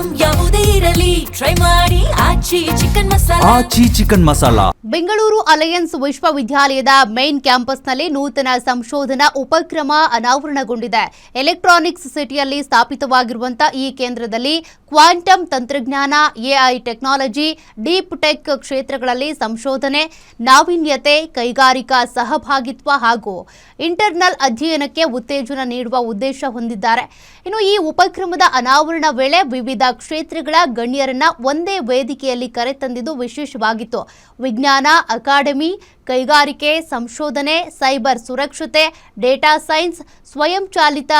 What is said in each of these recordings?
Item ಯಾವುದೇ ಇರಲಿ try ಮಾಡಿ ಆಚಿ ಚಿಕನ್ ಮಸಾಲಾ. ಬೆಂಗಳೂರು ಅಲಯನ್ಸ್ ವಿಶ್ವವಿದ್ಯಾಲಯದ ಮೇನ್ ಕ್ಯಾಂಪಸ್ನಲ್ಲಿ ನೂತನ ಸಂಶೋಧನಾ ಉಪಕ್ರಮ ಅನಾವರಣಗೊಂಡಿದೆ. ಎಲೆಕ್ಟ್ರಾನಿಕ್ಸ್ ಸಿಟಿಯಲ್ಲಿ ಸ್ಥಾಪಿತವಾಗಿರುವಂತಹ ಈ ಕೇಂದ್ರದಲ್ಲಿ ಕ್ವಾಂಟಮ್ ತಂತ್ರಜ್ಞಾನ, ಎಐ ಟೆಕ್ನಾಲಜಿ, ಡೀಪ್ ಟೆಕ್ ಕ್ಷೇತ್ರಗಳಲ್ಲಿ ಸಂಶೋಧನೆ, ನಾವೀನ್ಯತೆ, ಕೈಗಾರಿಕಾ ಸಹಭಾಗಿತ್ವ ಹಾಗೂ ಇಂಟರ್ನಲ್ ಅಧ್ಯಯನಕ್ಕೆ ಉತ್ತೇಜನ ನೀಡುವ ಉದ್ದೇಶ ಹೊಂದಿದ್ದಾರೆ. ಇನ್ನು ಈ ಉಪಕ್ರಮದ ಅನಾವರಣ ವೇಳೆ ವಿವಿಧ ಕ್ಷೇತ್ರಗಳ ಗಣ್ಯರನ್ನ ಒಂದೇ ವೇದಿಕೆಯಲ್ಲಿ ಕರೆತಂದಿದ್ದು ವಿಶೇಷವಾಗಿತ್ತು. ವಿಜ್ಞಾನ ಅಕಾಡೆಮಿ, ಕೈಗಾರಿಕೆ, ಸಂಶೋಧನೆ, ಸೈಬರ್ ಸುರಕ್ಷತೆ, ಡೇಟಾ ಸೈನ್ಸ್, ಸ್ವಯಂಚಾಲಿತ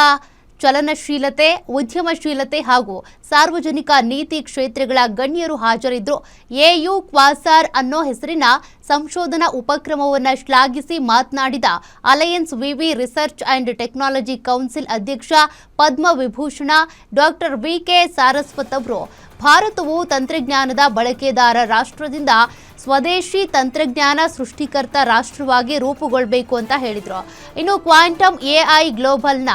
ಚಲನಶೀಲತೆ, ಉದ್ಯಮಶೀಲತೆ ಹಾಗೂ ಸಾರ್ವಜನಿಕ ನೀತಿ ಕ್ಷೇತ್ರಗಳ ಗಣ್ಯರು ಹಾಜರಿದ್ದರು. ಎಯು ಕ್ವಾಸಾರ್ ಅನ್ನೋ ಹೆಸರಿನ ಸಂಶೋಧನಾ ಉಪಕ್ರಮವನ್ನು ಶ್ಲಾಘಿಸಿ ಮಾತನಾಡಿದ ಅಲಯನ್ಸ್ ವಿವಿ ರಿಸರ್ಚ್ ಅಂಡ್ ಟೆಕ್ನಾಲಜಿ ಕೌನ್ಸಿಲ್ ಅಧ್ಯಕ್ಷ ಪದ್ಮವಿಭೂಷಣ ಡಾಕ್ಟರ್ ವಿಕೆ ಸಾರಸ್ವತ್ ಅವರು, ಭಾರತವು ತಂತ್ರಜ್ಞಾನದ ಬಳಕೆದಾರ ರಾಷ್ಟ್ರದಿಂದ ಸ್ವದೇಶಿ ತಂತ್ರಜ್ಞಾನ ಸೃಷ್ಟಿಕರ್ತ ರಾಷ್ಟ್ರವಾಗಿ ರೂಪುಗೊಳ್ಳಬೇಕು ಅಂತ ಹೇಳಿದರು. ಇನ್ನು ಕ್ವಾಂಟಮ್ ಎಐ ಗ್ಲೋಬಲ್ನ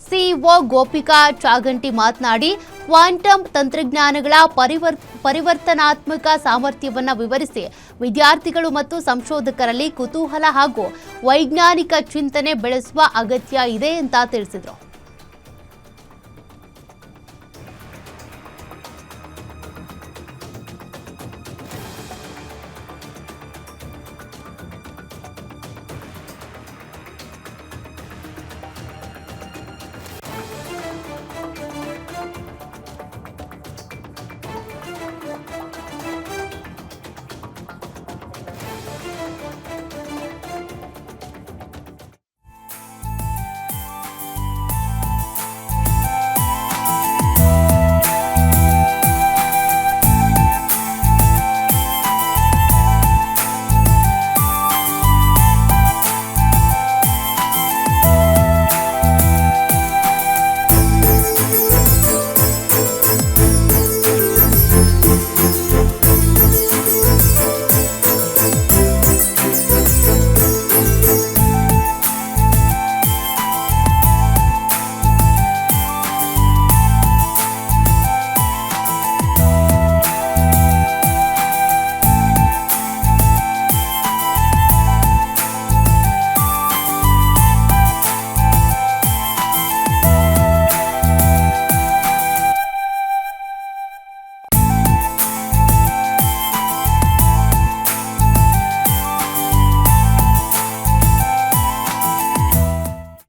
ಸಿಇಒ ಗೋಪಿಕಾ ಚಾಗಂಟಿ ಮಾತನಾಡಿ, ಕ್ವಾಂಟಮ್ ತಂತ್ರಜ್ಞಾನಗಳ ಪರಿವರ್ತನಾತ್ಮಕ ಸಾಮರ್ಥ್ಯವನ್ನು ವಿವರಿಸಿ ವಿದ್ಯಾರ್ಥಿಗಳು ಮತ್ತು ಸಂಶೋಧಕರಲ್ಲಿ ಕುತೂಹಲ ಹಾಗೂ ವೈಜ್ಞಾನಿಕ ಚಿಂತನೆ ಬೆಳೆಸುವ ಅಗತ್ಯ ಇದೆ ಅಂತ ತಿಳಿಸಿದರು.